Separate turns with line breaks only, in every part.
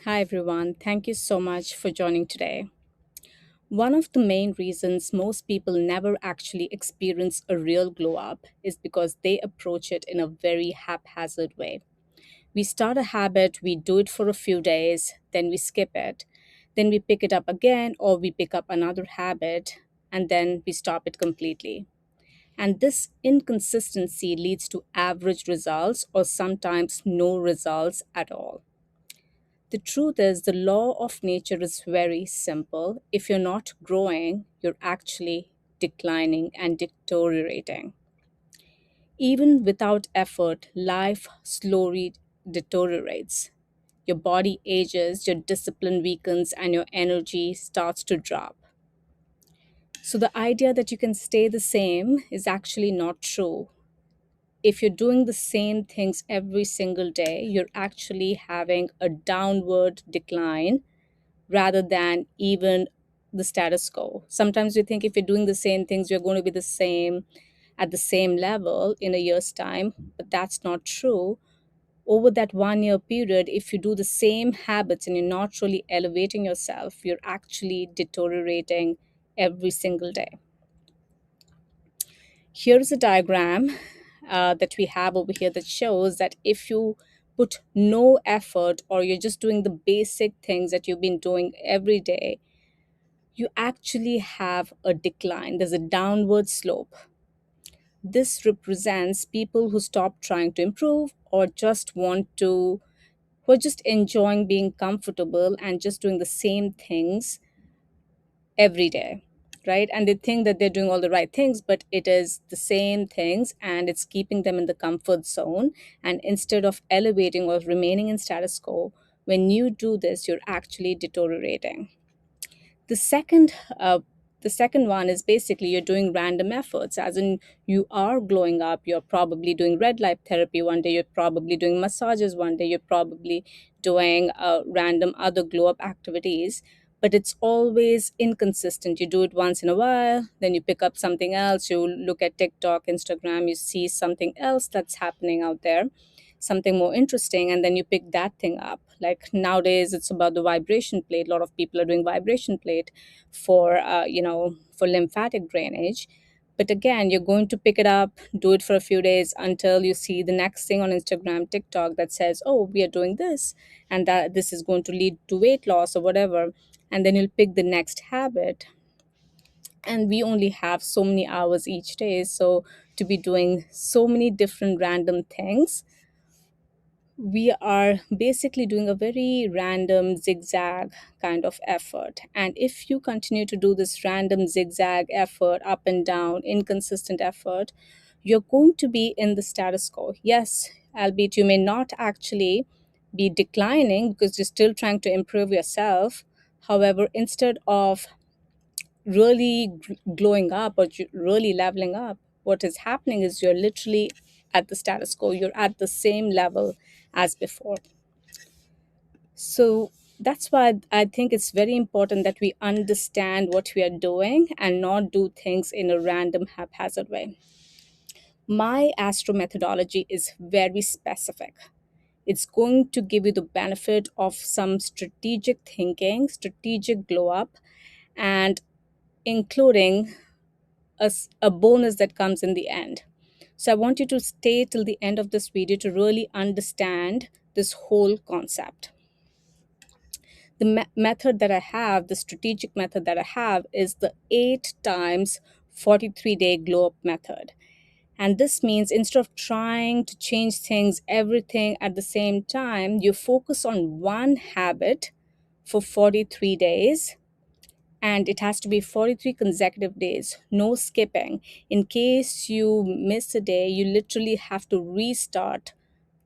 Hi, everyone. Thank you so much for joining today. One of the main reasons most people never actually experience a real glow up is because they approach it in a very haphazard way. We start a habit, we do it for a few days, then we skip it, then we pick it up again, or we pick up another habit, and then we stop it completely. And this inconsistency leads to average results or sometimes no results at all. The truth is, the law of nature is very simple. If you're not growing, you're actually declining and deteriorating. Even without effort, life slowly deteriorates. Your body ages, your discipline weakens, and your energy starts to drop. So, the idea that you can stay the same is actually not true. If you're doing the same things every single day, you're actually having a downward decline rather than even the status quo. Sometimes we think if you're doing the same things, you're going to be the same at the same level in a year's time, but that's not true. Over that 1 year period, if you do the same habits and you're not really elevating yourself, you're actually deteriorating every single day. Here's a diagram that we have over here that shows that if you put no effort or you're just doing the basic things that you've been doing every day, you actually have a decline. There's a downward slope. This represents people who stop trying to improve or just want to, who are just enjoying being comfortable and just doing the same things every day, right? And they think that they're doing all the right things, but it is the same things and it's keeping them in the comfort zone. And instead of elevating or remaining in status quo, when you do this, you're actually deteriorating. The second, the second one is basically you're doing random efforts, as in you are glowing up. You're probably doing red light therapy one day. You're probably doing massages one day. You're probably doing random other glow up activities. But it's always inconsistent. You do it once in a while, then you pick up something else. You look at TikTok, Instagram, you see something else that's happening out there, something more interesting, and then you pick that thing up. Like nowadays it's about the vibration plate. A lot of people are doing vibration plate for for lymphatic drainage. But again, you're going to pick it up, do it for a few days until you see the next thing on Instagram, TikTok that says, oh, we are doing this and that this is going to lead to weight loss or whatever. And then you'll pick the next habit. And we only have so many hours each day, so to be doing so many different random things, we are basically doing a very random zigzag kind of effort. And if you continue to do this random zigzag effort, up and down, inconsistent effort, you're going to be in the status quo. Yes, albeit you may not actually be declining because you're still trying to improve yourself. However, instead of really glowing up or really leveling up, what is happening is you're literally at the status quo. You're at the same level as before. So that's why I think it's very important that we understand what we are doing and not do things in a random, haphazard way. My astro methodology is very specific. It's going to give you the benefit of some strategic thinking, strategic glow up, and including a bonus that comes in the end. So I want you to stay till the end of this video to really understand this whole concept. The method that I have, the strategic method that I have, is the 8 times 43-day glow up method. And this means instead of trying to change things, everything at the same time, you focus on one habit for 43 days, and it has to be 43 consecutive days, no skipping. In case you miss a day, you literally have to restart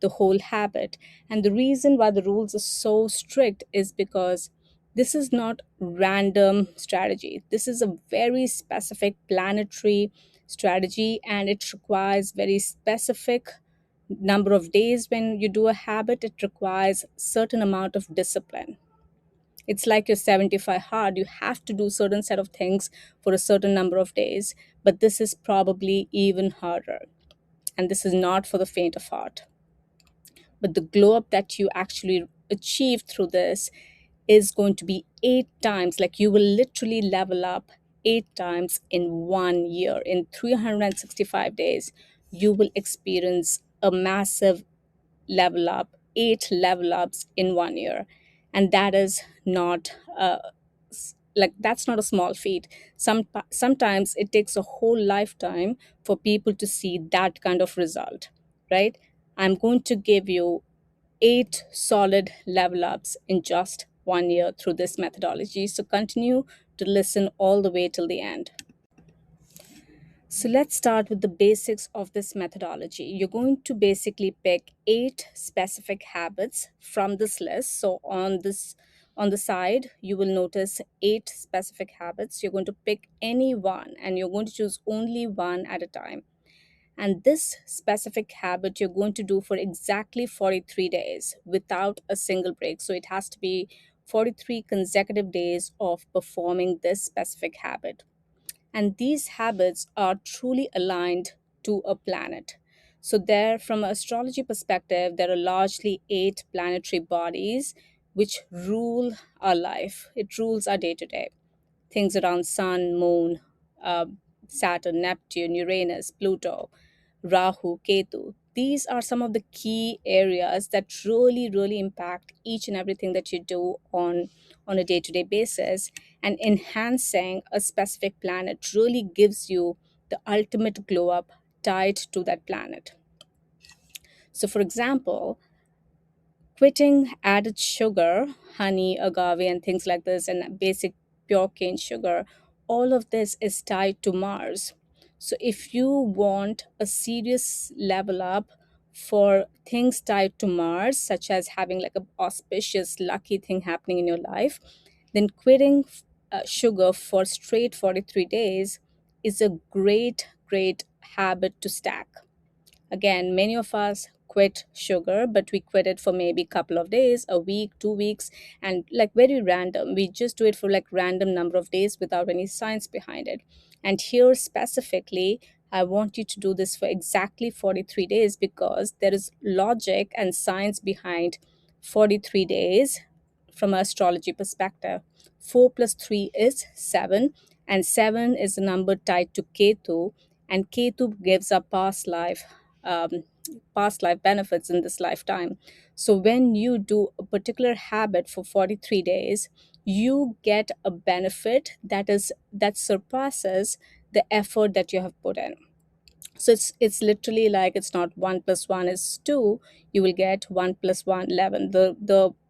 the whole habit. And the reason why the rules are so strict is because this is not random strategy. This is a very specific planetary strategy, and it requires very specific number of days. When you do a habit, it requires certain amount of discipline. It's like your 75 hard. You have to do certain set of things for a certain number of days, but this is probably even harder. And this is not for the faint of heart. But the glow up that you actually achieve through this is going to be 8 times. Like, you will literally level up 8 times in 1 year. In 365 days, you will experience a massive level up, 8 level ups in 1 year. And that is not that's not a small feat. Sometimes it takes a whole lifetime for people to see that kind of result, right? I'm going to give you 8 solid level ups in just 1 year through this methodology. So continue to listen all the way till the end. So let's start with the basics of this methodology. You're going to basically pick 8 specific habits from this list. So on the side, you will notice 8 specific habits. You're going to pick any one and you're going to choose only one at a time. And this specific habit you're going to do for exactly 43 days without a single break. So it has to be 43 consecutive days of performing this specific habit. And these habits are truly aligned to a planet. So, there, from an astrology perspective, there are largely 8 planetary bodies which rule our life. It rules our day to day. Things around Sun, Moon, uh, Saturn, Neptune, Uranus, Pluto, Rahu, Ketu. These are some of the key areas that really, really impact each and everything that you do on a day to day basis. And enhancing a specific planet really gives you the ultimate glow up tied to that planet. So, for example, quitting added sugar, honey, agave, and things like this, and basic pure cane sugar, all of this is tied to Mars. So, if you want a serious level up for things tied to Mars, such as having like a auspicious, lucky thing happening in your life, then quitting sugar for straight 43 days is a great, great habit to stack. Again, many of us quit sugar, but we quit it for maybe a couple of days, a week, 2 weeks, and like very random. We just do it for like random number of days without any science behind it. And here specifically, I want you to do this for exactly 43 days because there is logic and science behind 43 days from an astrology perspective. 4 plus 3 is 7, and 7 is a number tied to Ketu, and Ketu gives a um, past life benefits in this lifetime. So when you do a particular habit for 43 days, you get a benefit that surpasses the effort that you have put in. So it's literally like it's not 1 plus 1 is 2. You will get 1 plus 1 11.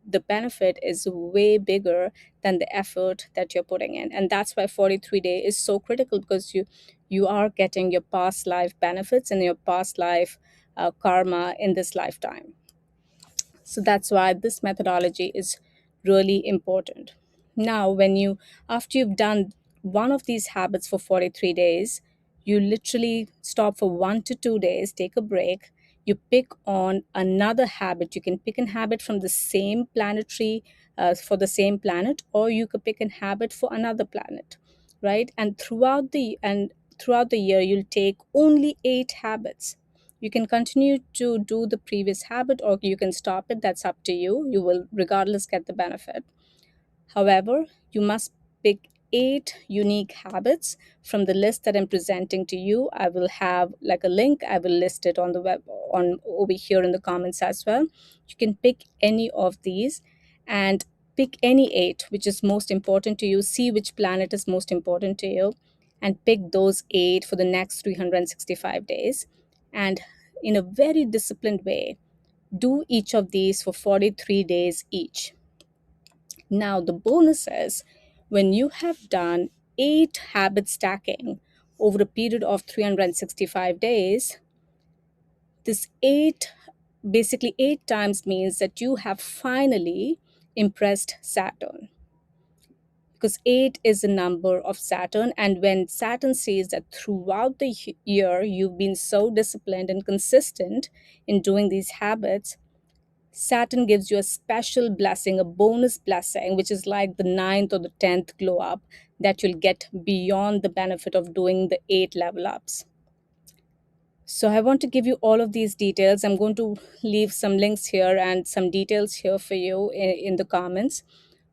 The benefit is way bigger than the effort that you're putting in, and that's why 43-day is so critical, because you are getting your past life benefits and your past life karma in this lifetime. So that's why this methodology is really important. Now, after you've done one of these habits for 43 days, you literally stop for 1 to 2 days, take a break. You pick on another habit. You can pick a habit from the same planetary, for the same planet, or you could pick a habit for another planet, right? And throughout the year, you'll take only 8 habits. You can continue to do the previous habit or you can stop it. That's up to you. You will regardless get the benefit. However, you must pick 8 unique habits from the list that I'm presenting to you. I will have like a link. I will list it on the web, on over here in the comments as well. You can pick any of these and pick any 8 which is most important to you. See which planet is most important to you and pick those 8 for the next 365 days. And in a very disciplined way, do each of these for 43 days each. Now, the bonus is when you have done 8 habit stacking over a period of 365 days, this 8 times means that you have finally impressed Saturn, because 8 is the number of Saturn. And when Saturn says that throughout the year you've been so disciplined and consistent in doing these habits, Saturn gives you a special blessing, a bonus blessing, which is like the ninth or the 10th glow up that you'll get beyond the benefit of doing the 8 level ups. So I want to give you all of these details. I'm going to leave some links here and some details here for you in the comments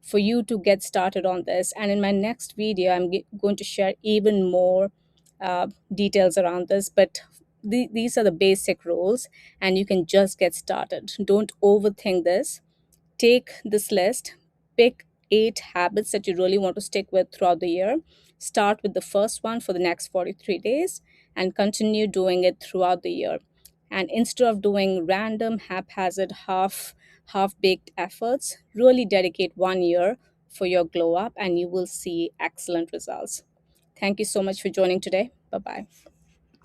for you to get started on this. And in my next video, going to share even more details around this. But these are the basic rules, and you can just get started. Don't overthink this. Take this list, pick 8 habits that you really want to stick with throughout the year. Start with the first one for the next 43 days and continue doing it throughout the year. And instead of doing random, haphazard, half baked efforts, really dedicate 1 year for your glow up and you will see excellent results. Thank you so much for joining today. Bye bye.